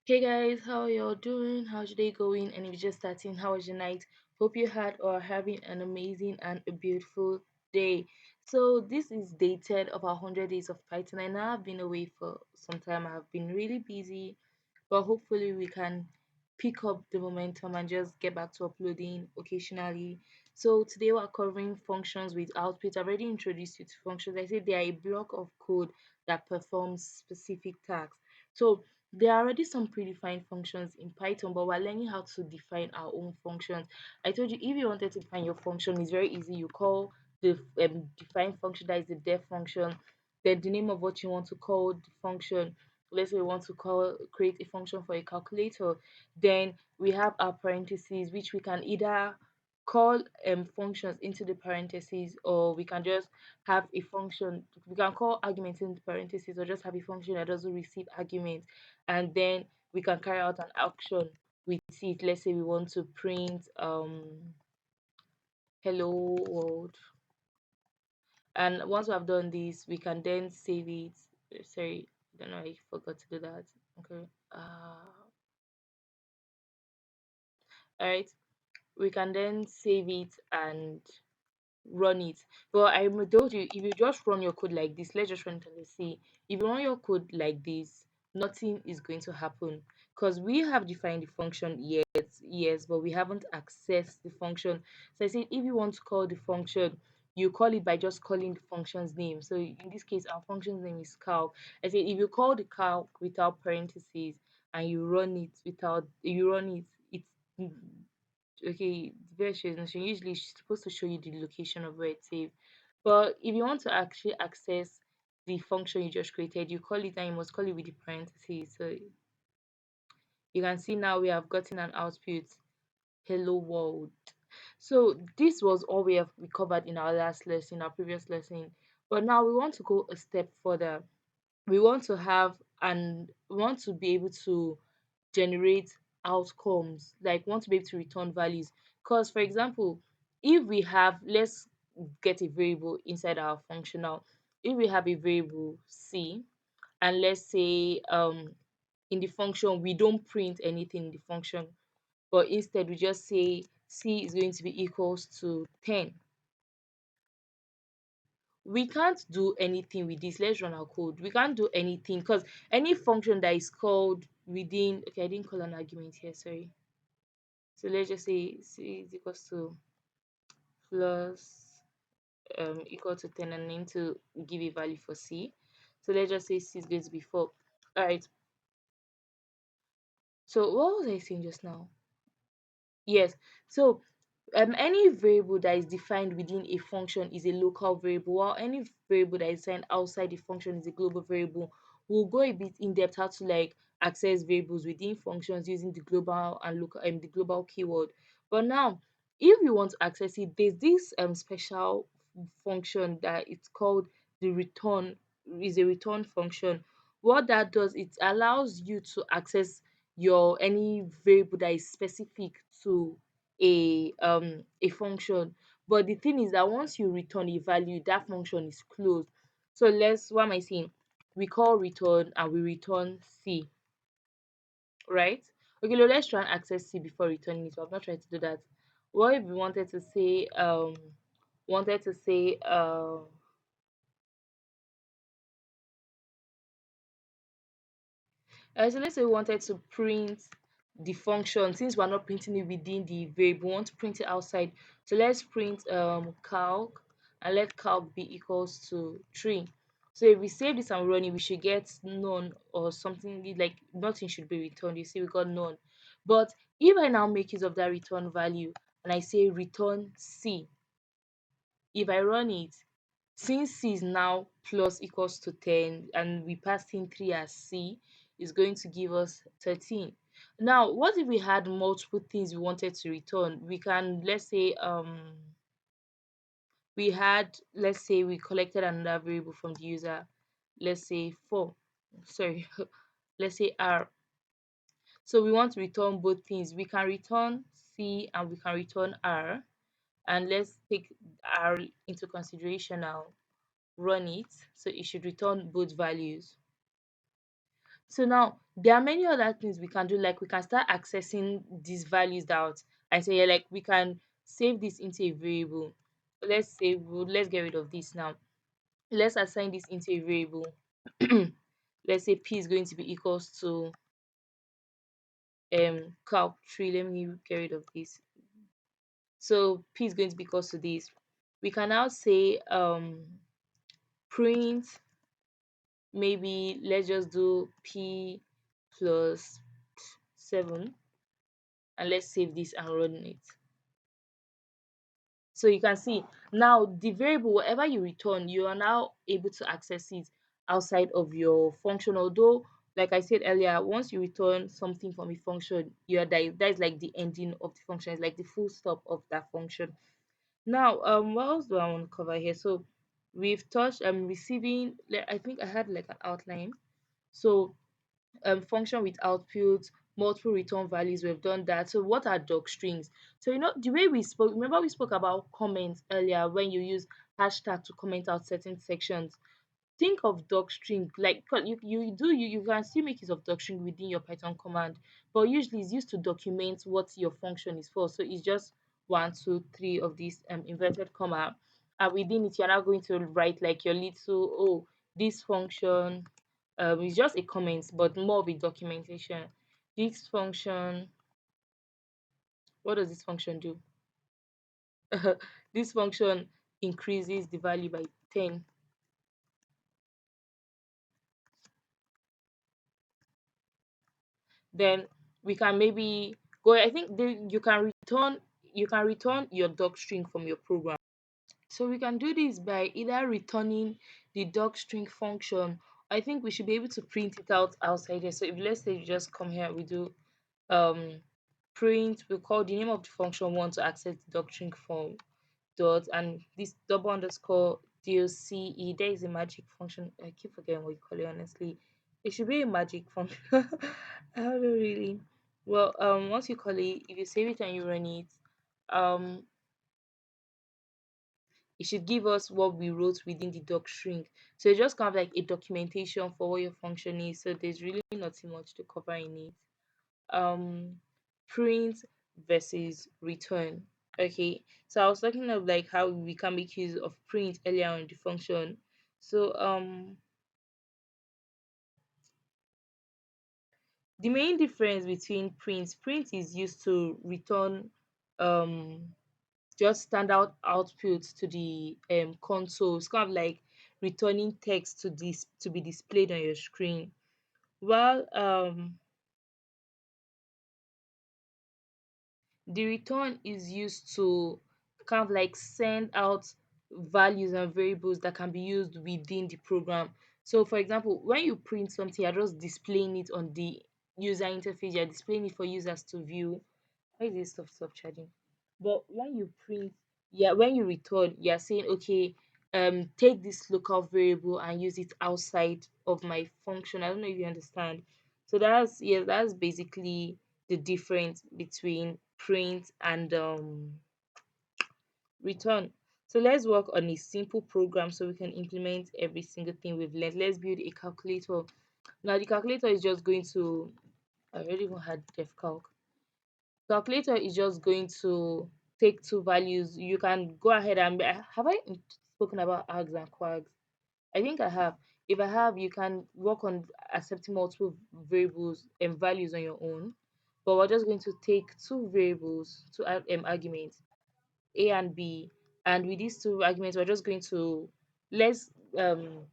Hey guys, how are y'all doing? How's your day going? And if you're just starting, how was your night? Hope you had or are having an amazing and a beautiful day. So this is day 10 of our 100 days of Python. I know I've been away for some time. I've been really busy, but hopefully we can pick up the momentum and just get back to uploading occasionally. So today we're covering functions with output. I've already introduced you to functions. I said they are a block of code that performs specific tasks. So there are already some predefined functions in Python, but we're learning how to define our own functions. I told you if you wanted to define your function, it's very easy. You call the define function, that is the def function, then the name of what you want to call the function. Let's say we want to create a function for a calculator. Then we have our parentheses, which we can either call functions into the parentheses, or we can just have a function. We can call arguments in the parentheses, or just have a function that doesn't receive arguments, and then we can carry out an action with it. Let's say we want to print hello world, and once we have done this we can then save it. Sorry, I don't know, I forgot to do that. Okay. All right, we can then save it and run it. But I told you, if you just run your code like this, let's just run it and let's see. If you run your code like this, nothing is going to happen because we have defined the function, yes, but we haven't accessed the function. So I said if you want to call the function, you call it by just calling the function's name. So in this case, our function's name is calc. I said if you call the calc without parentheses and you run it, it's okay, the version usually she's supposed to show you the location of where it's saved. But if you want to actually access the function you just created, you call it and you must call it with the parentheses. So you can see now we have gotten an output, hello world. So this was all we covered in our last lesson, our previous lesson. But now we want to go a step further. We want to have and we want to be able to generate outcomes, like want to be able to return values. Because for example, if we have, let's get a variable inside our function now. If we have a variable c, and let's say in the function we don't print anything in the function, but instead we just say c is going to be equals to 10. We can't do anything with this. Let's run our code. We can't do anything because any function that is called within, okay, I didn't call an argument here, sorry. So let's just say c is equals to plus equal to 10, and I need to give a value for c. So let's just say c is going to be 4. All right. So what was I saying just now? Yes. So any variable that is defined within a function is a local variable, while any variable that is defined outside the function is a global variable. We'll go a bit in depth how to like access variables within functions using the global and local the global keyword. But now, if you want to access it, there's this special function that it's called the return, is a return function. What that does, it allows you to access your any variable that is specific to a function. But the thing is that once you return a value, that function is closed. So let's, what am I saying? We call return and we return c, right? Okay, now let's try and access c before returning it, but I've not tried to do that. What if we wanted to say so let's say we wanted to print the function. Since we're not printing it within the variable, we want to print it outside. So let's print calc, and let calc be equals to 3. So if we save this and run it, we should get none or something, like nothing should be returned. You see, we got none. But if I now make use of that return value and I say return c, if I run it, since c is now plus equals to 10 and we passed in 3 as c, is going to give us 13. Now what if we had multiple things we wanted to return? We can, let's say let's say we collected another variable from the user, let's say 4, sorry, let's say r. So we want to return both things. We can return c and we can return r, and let's take r into consideration now. Run it, so it should return both values. So now There are many other things we can do, like we can start accessing these values out and say, yeah, like we can save this into a variable. Let's get rid of this now. Let's assign this into a variable. Let's say p is going to be equals to calc3. Let me get rid of this. So p is going to be equals to this. We can now say print, maybe let's just do p plus 7, and let's save this and run it. So you can see now the variable, whatever you return, you are now able to access it outside of your function. Although, like I said earlier, once you return something from a function, you are that is like the ending of the function. It's like the full stop of that function. Now, what else do I want to cover here? So we've touched receiving. I think I had like an outline. So function with output, multiple return values, we've done that. So what are doc strings? So the way we spoke, remember we spoke about comments earlier, when you use hashtag to comment out certain sections. Think of docstring like, 'cause you can still make use of docstring within your Python command, but usually it's used to document what your function is for. So it's just one, two, three of these inverted comma, and within it you're now going to write like your little, oh, this function is just a comment, but more of a documentation. This function, what does this function do? This function increases the value by 10. Then we can maybe go, I think you can return your doc string from your program. So we can do this by either returning the doc string function. I think we should be able to print it out outside here. So if, let's say, you just come here, we do um print, we call the name of the function we want to access the doc string from, dot, and this double underscore doce. There is a magic function. I keep forgetting what you call it, honestly. It should be a magic function. I don't know really. Well, once you call it, if you save it and you run it, um it should give us what we wrote within the doc string. So it's just kind of like a documentation for what your function is. So there's really nothing much to cover in it. um Print versus return. Okay, so I was talking of like how we can make use of print earlier on in the function. So the main difference between print is used to return um just standard output to the console. It's kind of like returning text to be displayed on your screen, while the return is used to kind of like send out values and variables that can be used within the program. So for example, when you print something, you're just displaying it on the user interface, you're displaying it for users to view. Why is this stuff stop charging? But when you print, yeah, when you return, you're saying, okay, take this local variable and use it outside of my function. I don't know if you understand. So that's basically the difference between print and return. So let's work on a simple program so we can implement every single thing we've learned. Let's build a calculator. Now the calculator is just going to, I already even had def calc. Calculator is just going to take two values. You can go ahead and, have I spoken about args and quags? I think I have. If I have, you can work on accepting multiple variables and values on your own. But we're just going to take two variables, two arguments, a and b, and with these two arguments, we're just going to, let's um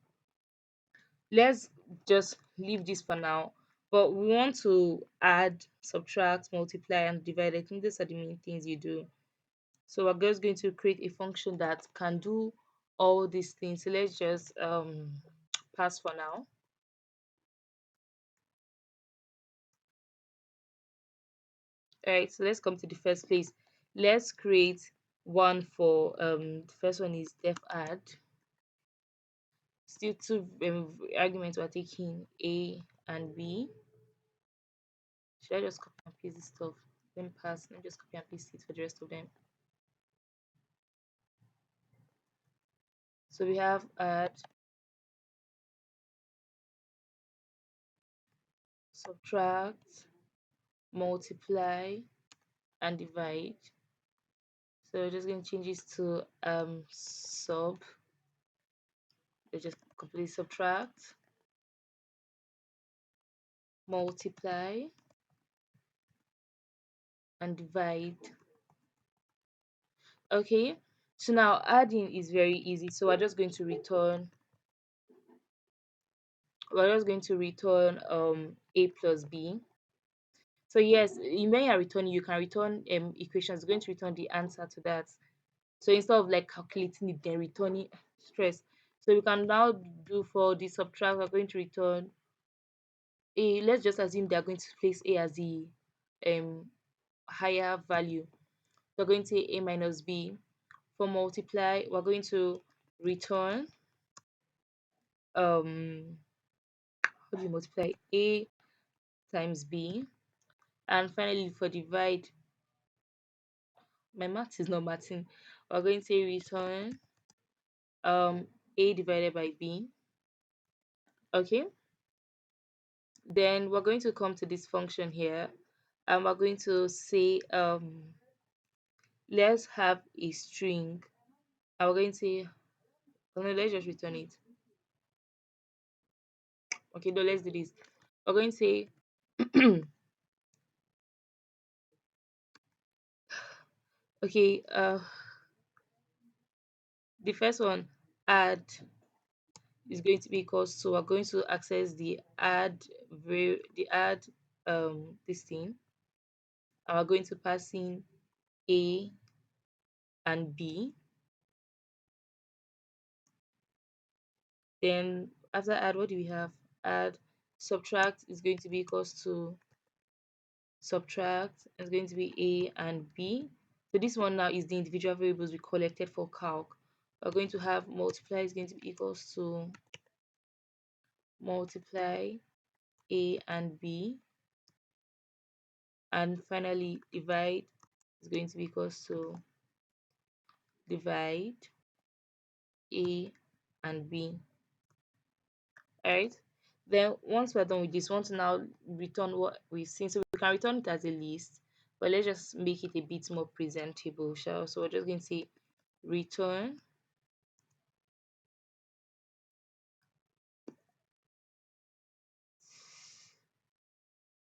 let's just leave this for now. But we want to add, subtract, multiply, and divide. I think these are the main things you do. So we're just going to create a function that can do all these things. So let's just pass for now. All right, so let's come to the first place. Let's create one for the first one is def add. Still two arguments we're taking, a and b. Should I just copy and paste this stuff? Let me pass. Let me just copy and paste it for the rest of them. So we have add. subtract, multiply, and divide. So we're just going to change this to sub. We just completely subtract, multiply, and divide. Okay, so now adding is very easy. So we're just going to return a plus b. So yes, when you're returning, you can return equations. It's going to return the answer to that. So instead of like calculating it then returning stress. So we can now do for the subtract, we're going to return a. Let's just assume they're going to place a as the um higher value. We're going to say a minus b. For multiply, we're going to return how do you multiply a times b. And finally for divide, my math is not matching. We're going to say return a divided by b. Okay, then we're going to come to this function here, and we're going to say let's have a string, and we're going to say, oh no, let's just return it. Okay, no, let's do this. We're going to say okay, the first one, add, is going to be equals to, we're going to access the add this thing, and we're going to pass in a and b. Then after add, what do we have? Add, subtract is going to be equals to subtract, is going to be a and b. So this one now is the individual variables we collected for calc. We're going to have multiply is going to be equals to multiply a and b, and finally divide is going to be equals to divide a and b. All right, then once we're done with this, we want to now return what we've seen. So we can return it as a list, but let's just make it a bit more presentable, shall. So we're just going to say return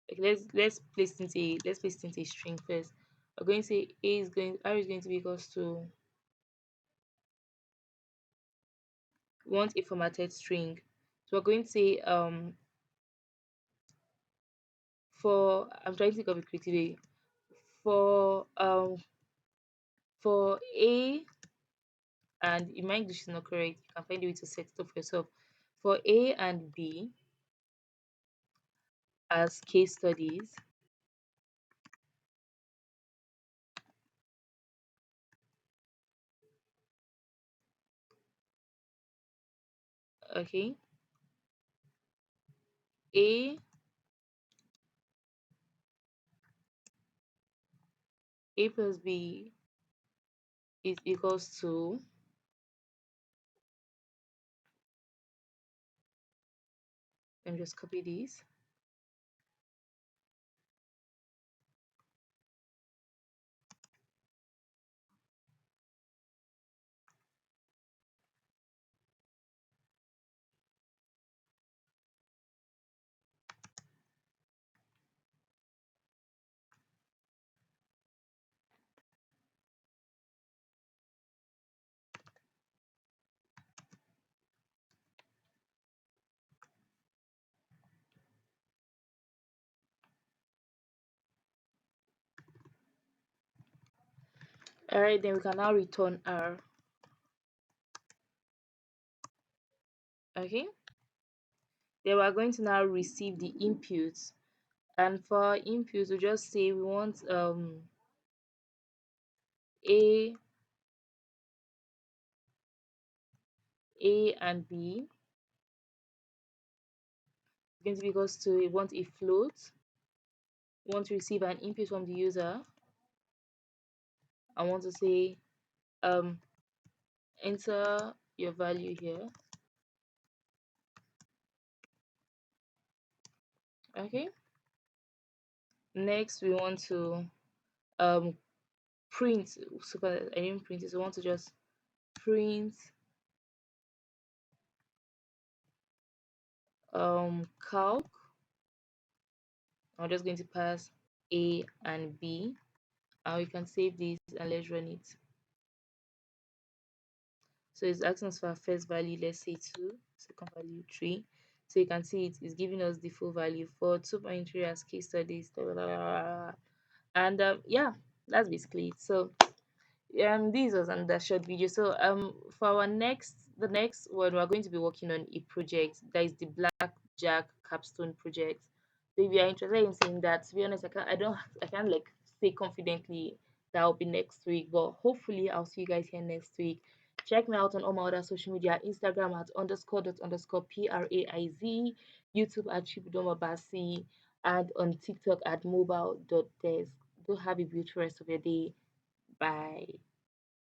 like, let's place it into a string first. We're going to say r is going to be equals to, we want a formatted string. So we're going to say for, I'm trying to think of a creative way, for a, and if my English is not correct, you can find a way to set it up for yourself. For a and b as case studies, okay, a plus b is equals to, let me just copy this. All right, then we can now return r. Okay, then we're going to now receive the inputs, and for our inputs we just say we want a and b is going to be equals to, we want a float, we want to receive an input from the user. I want to say um enter your value here. Okay, Next, we want to um print. So I didn't print it. So we want to just print calc. I'm just going to pass A and B, and we can save this and let's run it. So it's asking us for our first value, let's say 2, second value 3. So you can see it's giving us the full value for 2.3 as case studies. Blah, blah, blah, blah. And yeah, that's basically it. So this was another short video. So for our the next one, we're going to be working on a project that is the blackjack capstone project. So if you are interested in seeing that, to be honest, I can't like say confidently that will be next week, but hopefully I'll see you guys here next week. Check me out on all my other social media: Instagram at underscore dot underscore praiz, YouTube at chibudomabasi, and on TikTok at mobile dot desk. Do have a beautiful rest of your day. Bye.